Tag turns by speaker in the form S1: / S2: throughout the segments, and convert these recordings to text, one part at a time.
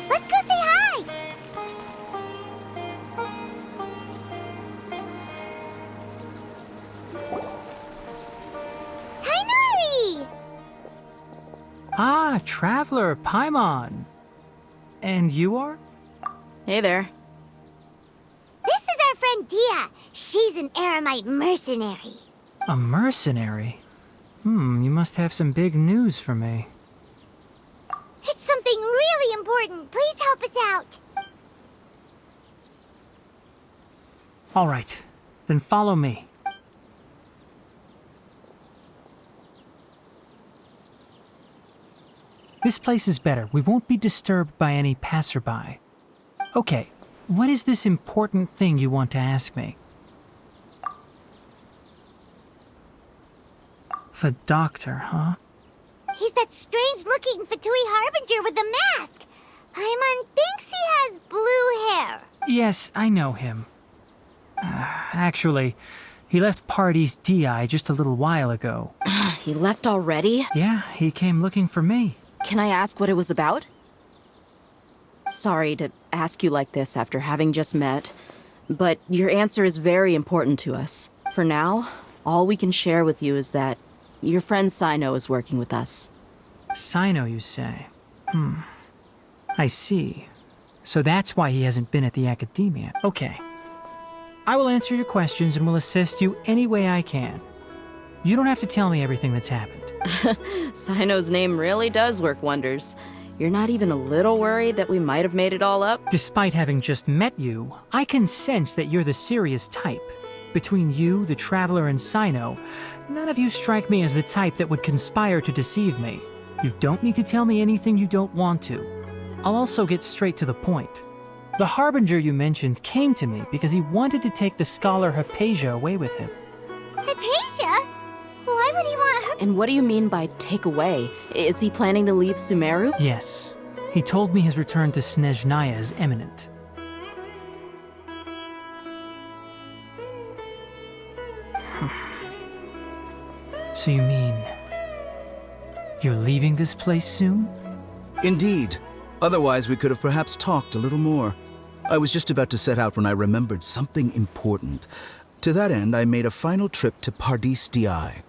S1: Let's go say hi! Tainari!
S2: Ah, Traveler, Paimon. And you are?
S3: Hey there.
S1: This is our friend Dia. She's an Aramite mercenary.
S2: A mercenary? You must have some big news for me.
S1: It's something really important. Please help us out.
S2: All right, then follow me. This place is better. We won't be disturbed by any passerby. Okay, what is this important thing you want to ask me? The doctor, huh?
S1: He's that strange-looking Fatui Harbinger with the mask. Paimon thinks he has blue hair.
S2: Yes, I know him. Actually, he left Party's DI just a little while ago.
S3: He left already?
S2: Yeah, he came looking for me.
S3: Can I ask what it was about? Sorry to ask you like this after having just met, but your answer is very important to us. For now, all we can share with you is that your friend Sino is working with us.
S2: Sino, you say? I see. So that's why he hasn't been at the academia. Okay. I will answer your questions and will assist you any way I can. You don't have to tell me everything that's happened.
S3: Sino's name really does work wonders. You're not even a little worried that we might have made it all up?
S2: Despite having just met you, I can sense that you're the serious type. Between you, the Traveler, and Sino, none of you strike me as the type that would conspire to deceive me. You don't need to tell me anything you don't want to. I'll also get straight to the point. The Harbinger you mentioned came to me because he wanted to take the scholar Hypatia away with him.
S1: Hypatia? Why would he want her?
S3: And what do you mean by take away? Is he planning to leave Sumeru?
S2: Yes. He told me his return to Snezhnaya is imminent. So you mean... you're leaving this place soon?
S4: Indeed. Otherwise, we could have perhaps talked a little more. I was just about to set out when I remembered something important. To that end, I made a final trip to Pardis Di.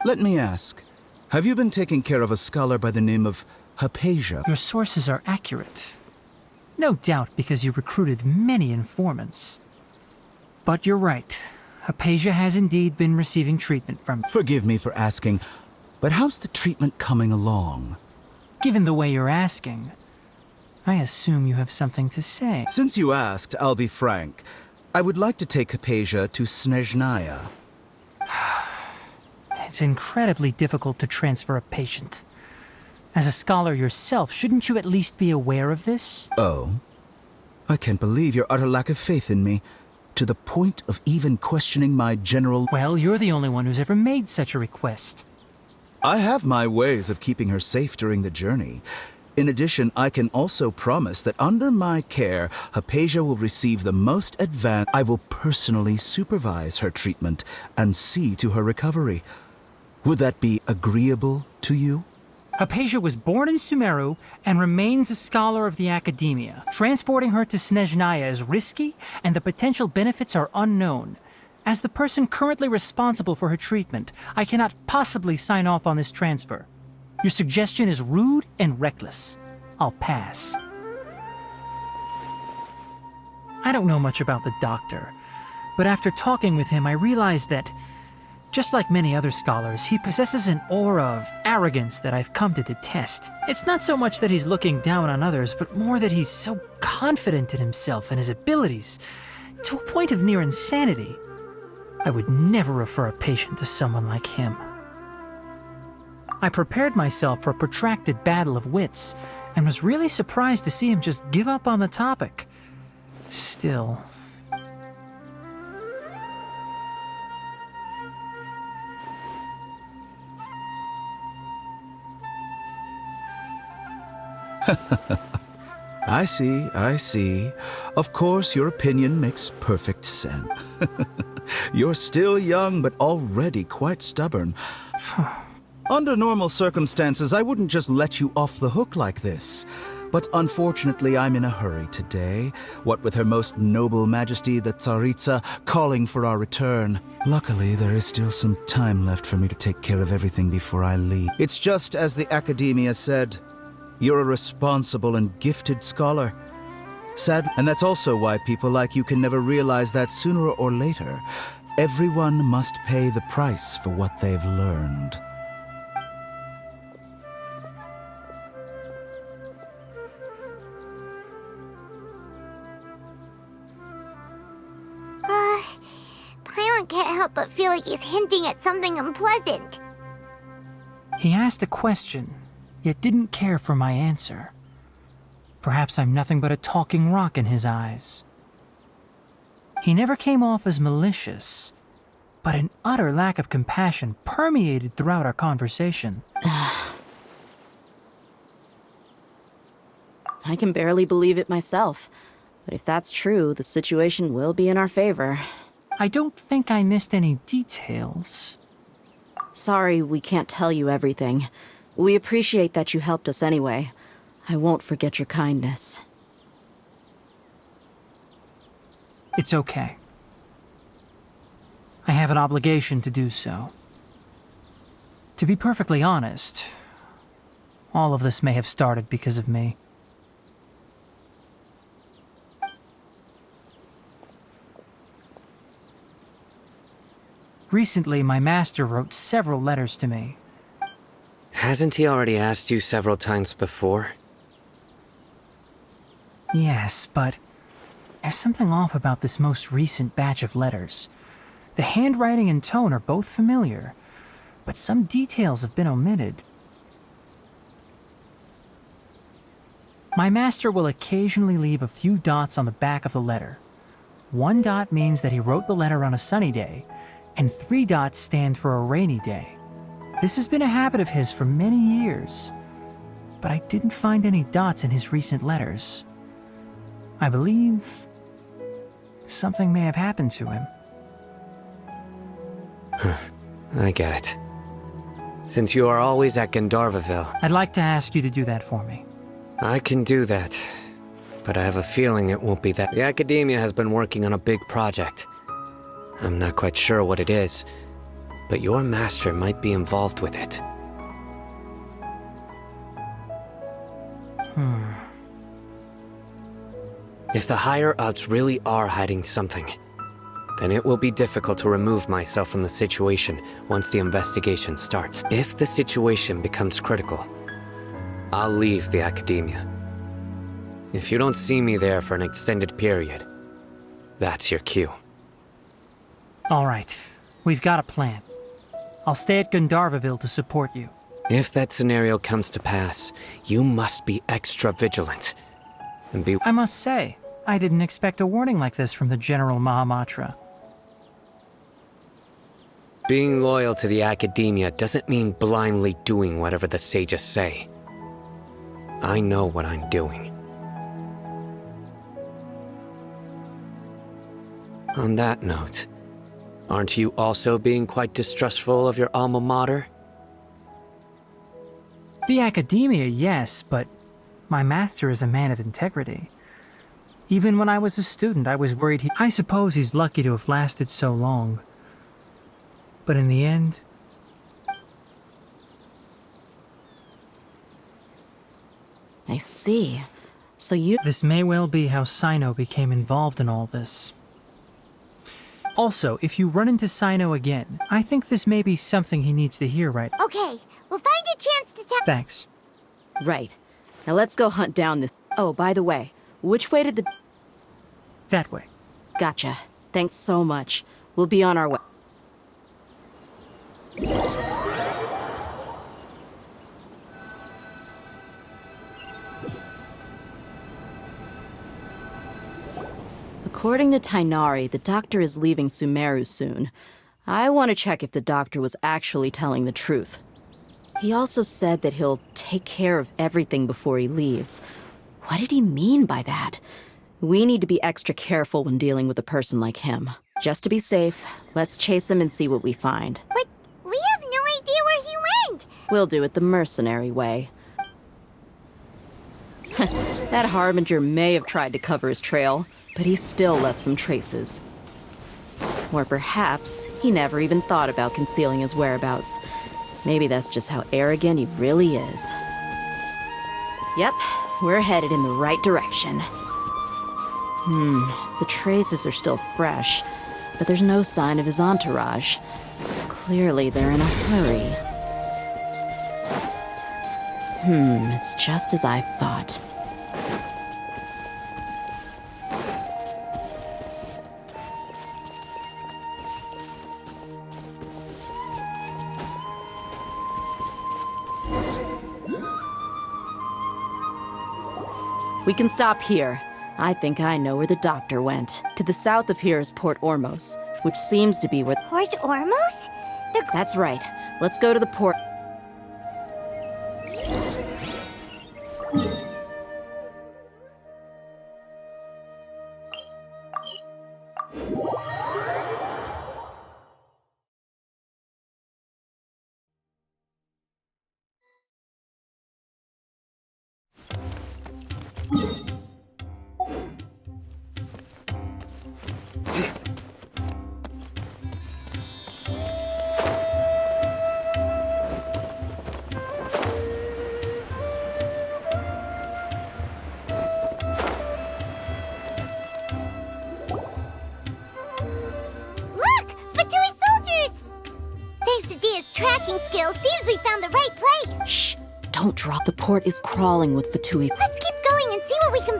S4: Let me ask, have you been taking care of a scholar by the name of Hypatia?
S2: Your sources are accurate. No doubt because you recruited many informants. But you're right. Hypatia has indeed been receiving treatment from...
S4: Forgive me for asking, but how's the treatment coming along?
S2: Given the way you're asking, I assume you have something to say.
S4: Since you asked, I'll be frank. I would like to take Hypatia to Snezhnaya.
S2: It's incredibly difficult to transfer a patient. As a scholar yourself, shouldn't you at least be aware of this?
S4: Oh? I can't believe your utter lack of faith in me, to the point of even questioning my general...
S2: Well, you're the only one who's ever made such a request.
S4: I have my ways of keeping her safe during the journey. In addition, I can also promise that under my care, Hypatia will receive the most advanced... I will personally supervise her treatment and see to her recovery. Would that be agreeable to you?
S2: Hypatia was born in Sumeru and remains a scholar of the academia. Transporting her to Snezhnaya is risky, and the potential benefits are unknown. As the person currently responsible for her treatment, I cannot possibly sign off on this transfer. Your suggestion is rude and reckless. I'll pass. I don't know much about the doctor, but after talking with him, I realized that, just like many other scholars, he possesses an aura of arrogance that I've come to detest. It's not so much that he's looking down on others, but more that he's so confident in himself and his abilities, to a point of near insanity. I would never refer a patient to someone like him. I prepared myself for a protracted battle of wits, and was really surprised to see him just give up on the topic. Still...
S4: I see, I see. Of course, your opinion makes perfect sense. You're still young, but already quite stubborn. Under normal circumstances, I wouldn't just let you off the hook like this. But unfortunately, I'm in a hurry today, what with Her Most Noble Majesty the Tsaritsa calling for our return. Luckily, there is still some time left for me to take care of everything before I leave. It's just as the Academia said, you're a responsible and gifted scholar. Sad, and that's also why people like you can never realize that sooner or later, everyone must pay the price for what they've learned.
S1: Paimon can't help but feel like he's hinting at something unpleasant.
S2: He asked a question, yet didn't care for my answer. Perhaps I'm nothing but a talking rock in his eyes. He never came off as malicious, but an utter lack of compassion permeated throughout our conversation.
S3: I can barely believe it myself. But if that's true, the situation will be in our favor.
S2: I don't think I missed any details.
S3: Sorry we can't tell you everything. We appreciate that you helped us anyway. I won't forget your kindness.
S2: It's okay. I have an obligation to do so. To be perfectly honest, all of this may have started because of me. Recently, my master wrote several letters to me.
S5: Hasn't he already asked you several times before?
S2: Yes, but there's something off about this most recent batch of letters. The handwriting and tone are both familiar, but some details have been omitted. My master will occasionally leave a few dots on the back of the letter. One dot means that he wrote the letter on a sunny day, and 3 dots stand for a rainy day. This has been a habit of his for many years, but I didn't find any dots in his recent letters. I believe something may have happened to him.
S5: I get it. Since you are always at Gandharvaville,
S2: I'd like to ask you to do that for me.
S5: I can do that. But I have a feeling it won't be that. The Academia has been working on a big project. I'm not quite sure what it is, but your master might be involved with it. If the higher-ups really are hiding something, then it will be difficult to remove myself from the situation once the investigation starts. If the situation becomes critical, I'll leave the Academia. If you don't see me there for an extended period, that's your cue.
S2: All right, we've got a plan. I'll stay at Gandharvaville to support you.
S5: If that scenario comes to pass, you must be extra vigilant. And be—
S2: I must say, I didn't expect a warning like this from the General Mahamatra.
S5: Being loyal to the Academia doesn't mean blindly doing whatever the sages say. I know what I'm doing. On that note, aren't you also being quite distrustful of your alma mater?
S2: The Academia, yes, but my master is a man of integrity. Even when I was a student, I was worried I suppose he's lucky to have lasted so long. But in the end...
S3: I see. So you—
S2: This may well be how Sino became involved in all this. Also, if you run into Sino again, I think this may be something he needs to hear right.
S1: Okay, we'll find a chance to tell.
S2: Thanks.
S3: Right. Now let's go hunt down this— Oh, by the way, which way did the—
S2: That way.
S3: Gotcha. Thanks so much. We'll be on our way. According to Tainari, the doctor is leaving Sumeru soon. I want to check if the doctor was actually telling the truth. He also said that he'll take care of everything before he leaves. What did he mean by that? We need to be extra careful when dealing with a person like him. Just to be safe, let's chase him and see what we find.
S1: But we have no idea where he went.
S3: We'll do it the mercenary way. That Harbinger may have tried to cover his trail, but he still left some traces. Or perhaps he never even thought about concealing his whereabouts. Maybe that's just how arrogant he really is. Yep, we're headed in the right direction. The traces are still fresh, but there's no sign of his entourage. Clearly they're in a hurry. It's just as I thought. We can stop here. I think I know where the doctor went. To the south of here is Port Ormos, which seems to be where...
S1: Port Ormos?
S3: That's right. Let's go to the port...
S1: Look! Fatui soldiers! Thanks to Dia's tracking skills, seems we found the right place.
S3: Shh! Don't drop. The port is crawling with Fatui.
S1: Let's keep going and see what we can...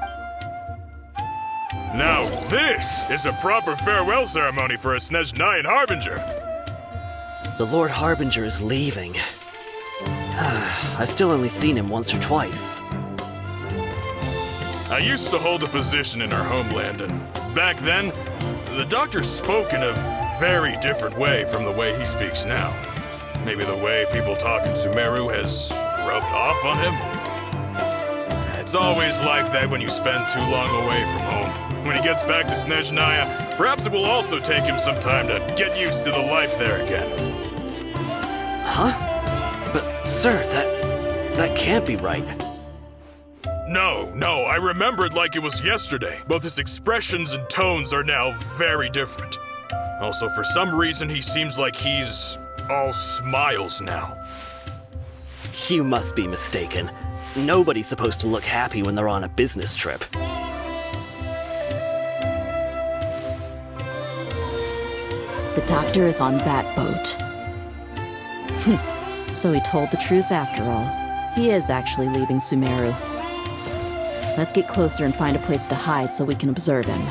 S6: Now this is a proper farewell ceremony for a Snezhnayan Harbinger.
S7: The Lord Harbinger is leaving. I've still only seen him once or twice.
S6: I used to hold a position in our homeland, and back then, the doctor spoke in a very different way from the way he speaks now. Maybe the way people talk in Sumeru has rubbed off on him? It's always like that when you spend too long away from home. When he gets back to Snezhnaya, perhaps it will also take him some time to get used to the life there again.
S7: Huh? But, sir, that can't be right.
S6: No, I remembered like it was yesterday. Both his expressions and tones are now very different. Also, for some reason, he seems like he's all smiles now.
S7: You must be mistaken. Nobody's supposed to look happy when they're on a business trip.
S3: The doctor is on that boat. So he told the truth after all. He is actually leaving Sumeru. Let's get closer and find a place to hide so we can observe him.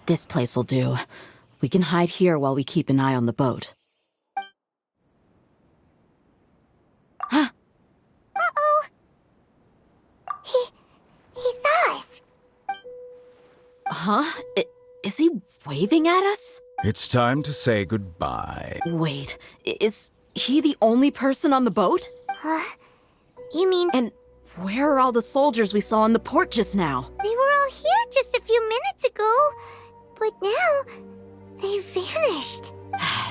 S3: This place'll do. We can hide here while we keep an eye on the boat.
S1: Uh-oh! He saw us!
S3: Huh? Is he waving at us?
S4: It's time to say goodbye.
S3: Wait, is he the only person on the boat?
S1: You mean
S3: And where are all the soldiers we saw in the port just now?
S1: they were all here just a few minutes ago, but now they vanished.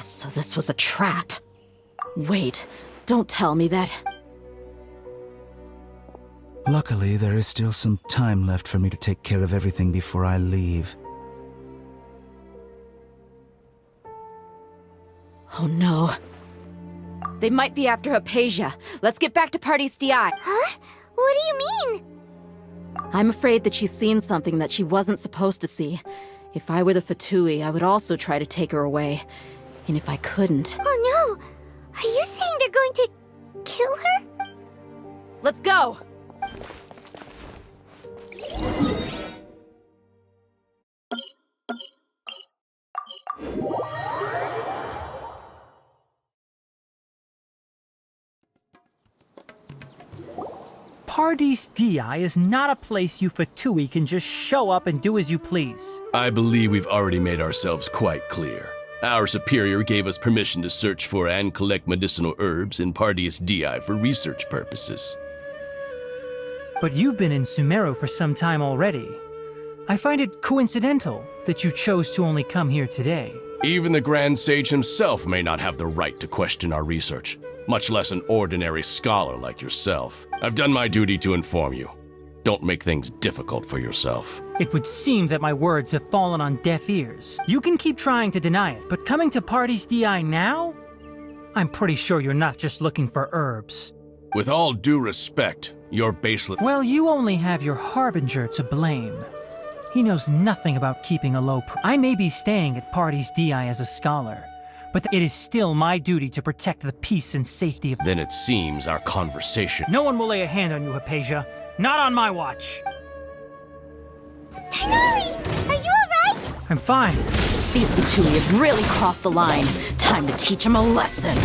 S3: So this was a trap. Wait, don't tell me that...
S4: Luckily, there is still some time left for me to take care of everything before I leave.
S3: Oh no. They might be after Hypatia. Let's get back to Party's DI.
S1: Huh? What do you mean?
S3: I'm afraid that she's seen something that she wasn't supposed to see. If I were the Fatui, I would also try to take her away. And if I couldn't...
S1: Oh no! Are you saying they're going to kill her?
S3: Let's go!
S2: Paradis Di is not a place you Fatui can just show up and do as you please.
S8: I believe we've already made ourselves quite clear. Our superior gave us permission to search for and collect medicinal herbs in Paradis Di for research purposes.
S2: But you've been in Sumeru for some time already. I find it coincidental that you chose to only come here today.
S8: Even the Grand Sage himself may not have the right to question our research, much less an ordinary scholar like yourself. I've done my duty to inform you. Don't make things difficult for yourself.
S2: It would seem that my words have fallen on deaf ears. You can keep trying to deny it, but coming to Paradis Di now? I'm pretty sure you're not just looking for herbs.
S8: With all due respect, your baseless—
S2: Well, you only have your Harbinger to blame. He knows nothing about keeping a low I may be staying at Paradis Di as a scholar, but it is still my duty to protect the peace and safety of—
S8: Then it seems our conversation—
S2: No one will lay a hand on you, Hypatia. Not on my watch.
S1: Tighnari, are you alright?
S2: I'm fine.
S3: These Fatui have really crossed the line. Time to teach them a lesson.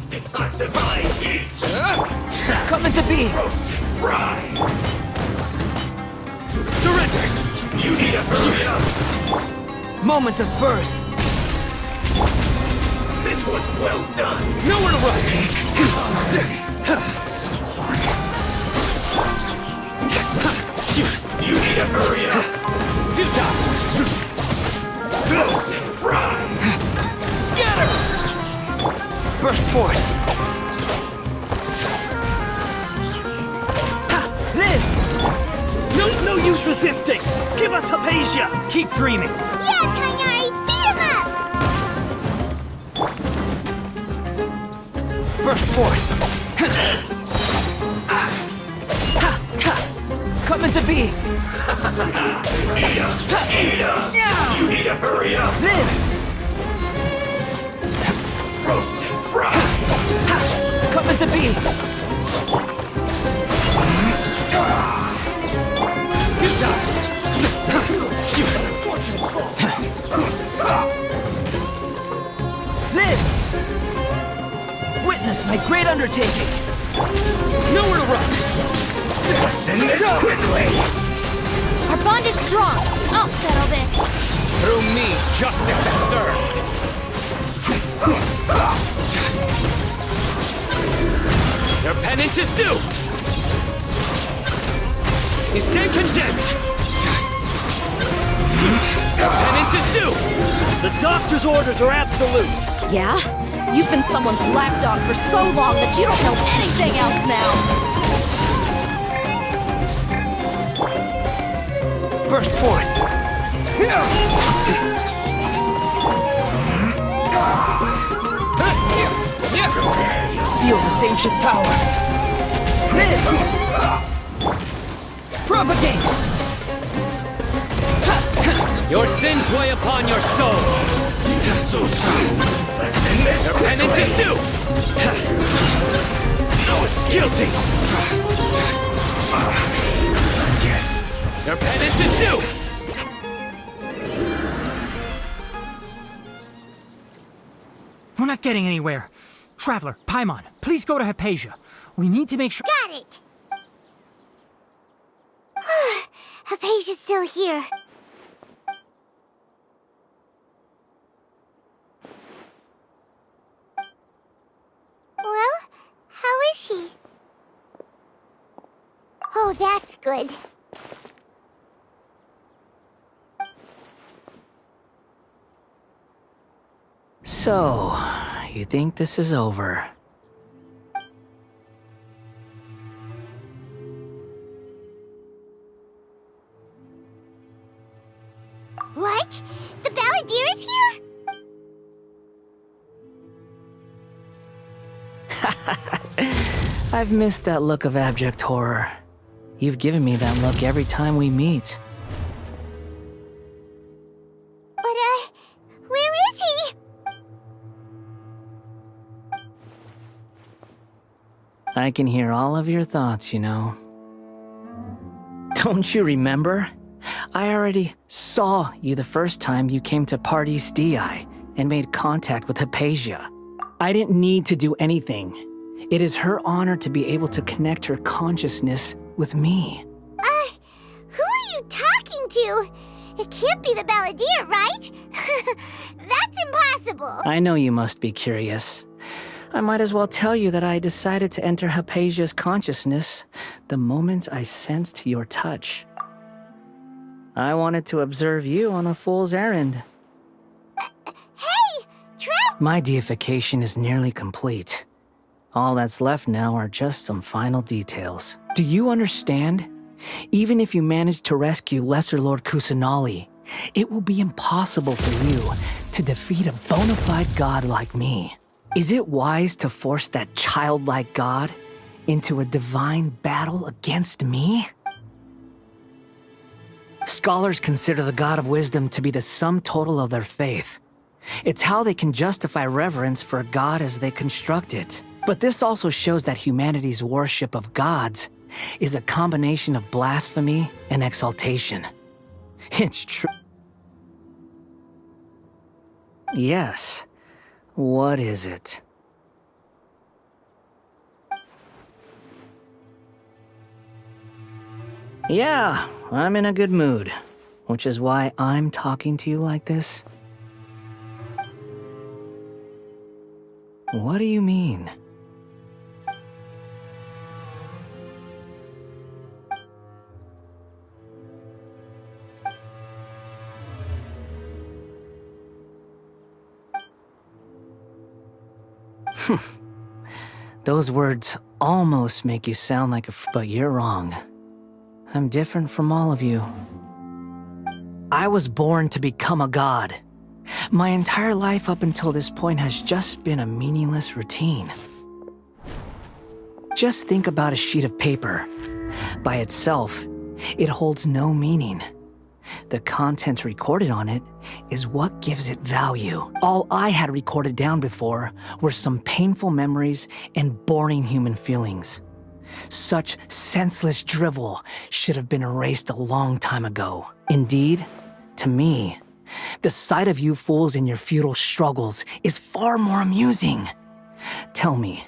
S9: Detoxify heat!
S2: Coming to be.
S9: Roast and fry! Surrender! You need to hurry up!
S2: Moment of birth.
S9: This one's well done!
S2: Nowhere to run.
S9: You need to hurry up! Roast and fry!
S2: Scatter! Burst forth. Live! No use resisting! Give us Hypatia! Keep dreaming!
S1: Yeah, Tighnari, beat him up!
S2: Burst forth! Coming to be!
S9: You need to hurry up!
S2: Live!
S9: Roast and fry!
S2: Coming to be! Live! Witness my great undertaking! Nowhere to run!
S9: What's in this quickly?
S1: Our bond is strong. I'll settle this.
S9: Through me, justice is served!
S5: Your penance is due! You stand condemned! Your penance is due!
S2: The doctor's orders are absolute!
S3: Yeah? You've been someone's lapdog for so long that you don't know anything else now!
S2: Burst forth! Feel this ancient power! Live! Propagate!
S5: Your sins weigh upon your soul!
S9: So soon! Let's end this
S5: Your penance is due!
S9: No escape!
S5: Guilty!
S9: Yes!
S5: Your penance is due!
S2: We're not getting anywhere. Traveler, Paimon, please go to Hypatia. We need to make sure—
S1: Got it. Hypatia's still here. Well, how is she? Oh, that's good.
S7: So, you think this is over?
S1: What? The Balladeer is here?
S7: I've missed that look of abject horror. You've given me that look every time we meet.
S1: But, where is he?
S7: I can hear all of your thoughts, you know. Don't you remember? I already saw you the first time you came to Paradis Di.
S10: and made contact with Hypatia. I didn't need to do anything. It is her honor to be able to connect her consciousness with me.
S1: Who are you talking to? It can't be the Balladeer, right? That's impossible.
S10: I know you must be curious. I might as well tell you that I decided to enter Hypatia's consciousness the moment I sensed your touch. I wanted to observe you on a fool's errand.
S1: Hey, Trev!
S10: My deification is nearly complete. All that's left now are just some final details. Do you understand? Even if you manage to rescue Lesser Lord Kusanali, it will be impossible for you to defeat a bona fide god like me. Is it wise to force that childlike god into a divine battle against me? Scholars consider the God of Wisdom to be the sum total of their faith. It's how they can justify reverence for a god as they construct it. But this also shows that humanity's worship of gods is a combination of blasphemy and exaltation. It's true. Yes. What is it? Yeah, I'm in a good mood, which is why I'm talking to you like this. What do you mean? Those words almost make you sound like but you're wrong. I'm different from all of you. I was born to become a god. My entire life up until this point has just been a meaningless routine. Just think about a sheet of paper. By itself, it holds no meaning. The content recorded on it is what gives it value. All I had recorded down before were some painful memories and boring human feelings. Such senseless drivel should have been erased a long time ago. Indeed, to me, the sight of you fools in your futile struggles is far more amusing. Tell me,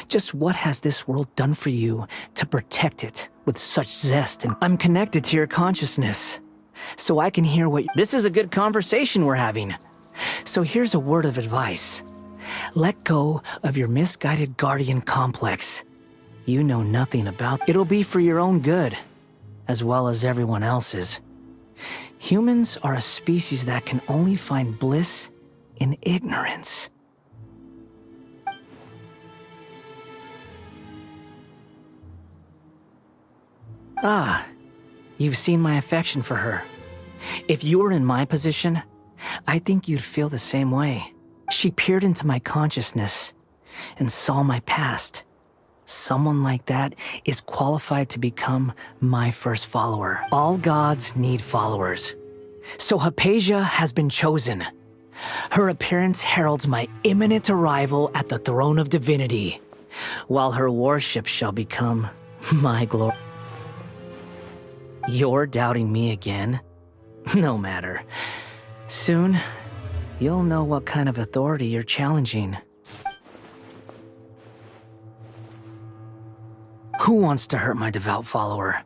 S10: just what has this world done for you to protect it with such zest? And I'm connected to your consciousness, so I can hear what— This is a good conversation we're having. So here's a word of advice. Let go of your misguided guardian complex. You know nothing about— It'll be for your own good, as well as everyone else's. Humans are a species that can only find bliss in ignorance. Ah, you've seen my affection for her. If you were in my position, I think you'd feel the same way. She peered into my consciousness and saw my past. Someone like that is qualified to become my first follower. All gods need followers. So Hypatia has been chosen. Her appearance heralds my imminent arrival at the throne of divinity, while her worship shall become my glory. You're doubting me again? No matter. Soon, you'll know what kind of authority you're challenging. Who wants to hurt my devout follower?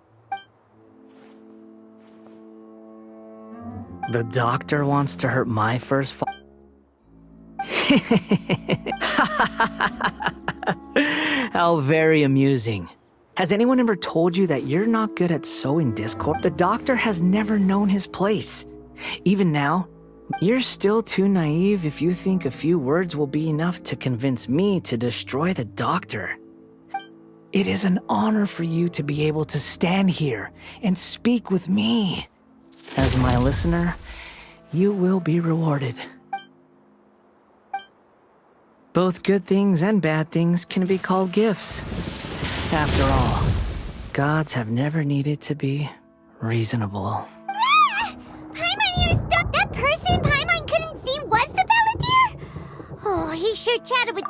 S10: The doctor wants to hurt my first How very amusing. Has anyone ever told you that you're not good at sowing discord? The doctor has never known his place. Even now, you're still too naive if you think a few words will be enough to convince me to destroy the doctor. It is an honor for you to be able to stand here and speak with me. As my listener, you will be rewarded. Both good things and bad things can be called gifts. After all, gods have never needed to be reasonable.
S1: Paimon here stopped. That person Paimon couldn't see was the Balladeer? Oh, he sure chatted with...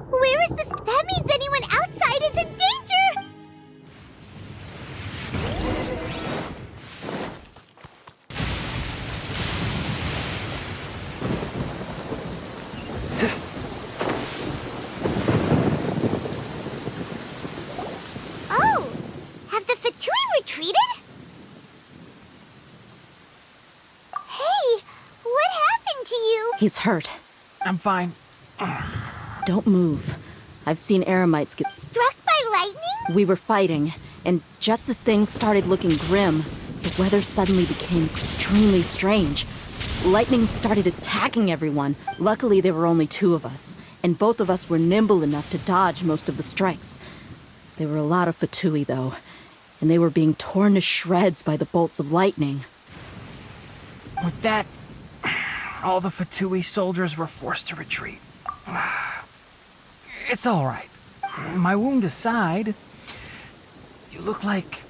S1: where is this? That means anyone outside is in danger! retreated? Hey, what happened to you?
S3: He's hurt.
S2: I'm fine.
S3: Don't move. I've seen Eremites get...
S1: Struck by lightning?
S3: We were fighting, and just as things started looking grim, the weather suddenly became extremely strange. Lightning started attacking everyone. Luckily, there were only 2 of us, and both of us were nimble enough to dodge most of the strikes. There were a lot of Fatui, though, and they were being torn to shreds by the bolts of lightning.
S2: With that, all the Fatui soldiers were forced to retreat. It's all right. My wound aside, you look like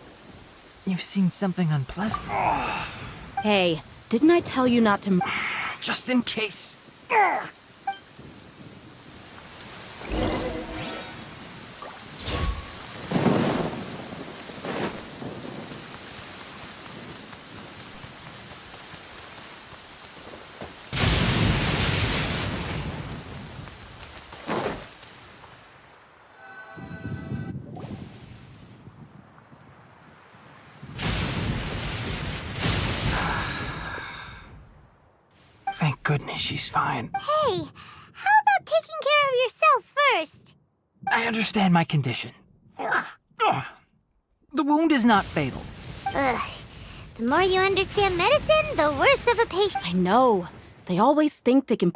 S2: you've seen something unpleasant.
S3: Hey, didn't I tell you not to...
S2: Just in case. Thank goodness she's fine.
S1: Hey, how about taking care of yourself first?
S2: I understand my condition. The wound is not fatal.
S1: Ugh. The more you understand medicine, the worse of a patient.
S3: I know. They always think they can...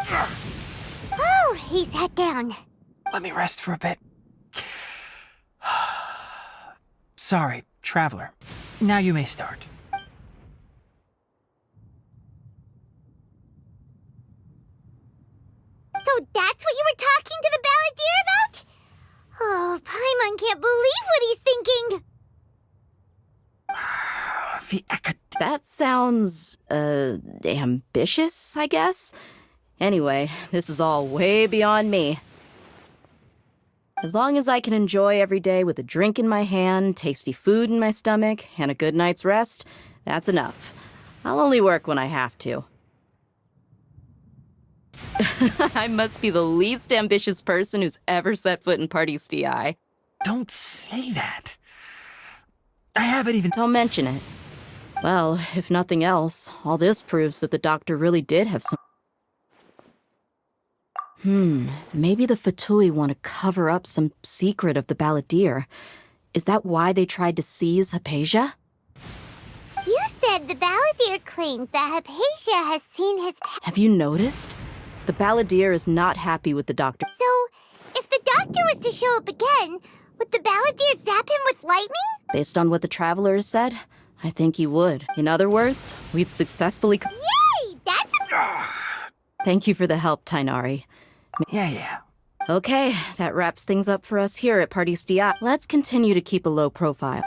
S1: Oh, he sat down.
S2: Let me rest for a bit. Sorry, traveler. Now you may start.
S1: So that's what you were talking to the balladeer about? Oh, Paimon can't believe what he's thinking.
S3: That sounds, ambitious, I guess? Anyway, this is all way beyond me. As long as I can enjoy every day with a drink in my hand, tasty food in my stomach, and a good night's rest, that's enough. I'll only work when I have to. I must be the least ambitious person who's ever set foot in Party's DI.
S2: Don't say that. I haven't even...
S3: Don't mention it. Well, if nothing else, all this proves that the doctor really did have some... Maybe the Fatui want to cover up some secret of the balladeer. Is that why they tried to seize Hypatia?
S1: You said the balladeer claimed that Hypatia has seen his...
S3: Have you noticed? The balladeer is not happy with the doctor.
S1: So, if the doctor was to show up again, would the balladeer zap him with lightning?
S3: Based on what the traveler has said, I think he would. In other words, we've successfully...
S1: Yay! That's a...
S3: Thank you for the help, Tainari.
S2: Yeah.
S3: Okay, that wraps things up for us here at Party's DI. Let's continue to keep a low profile.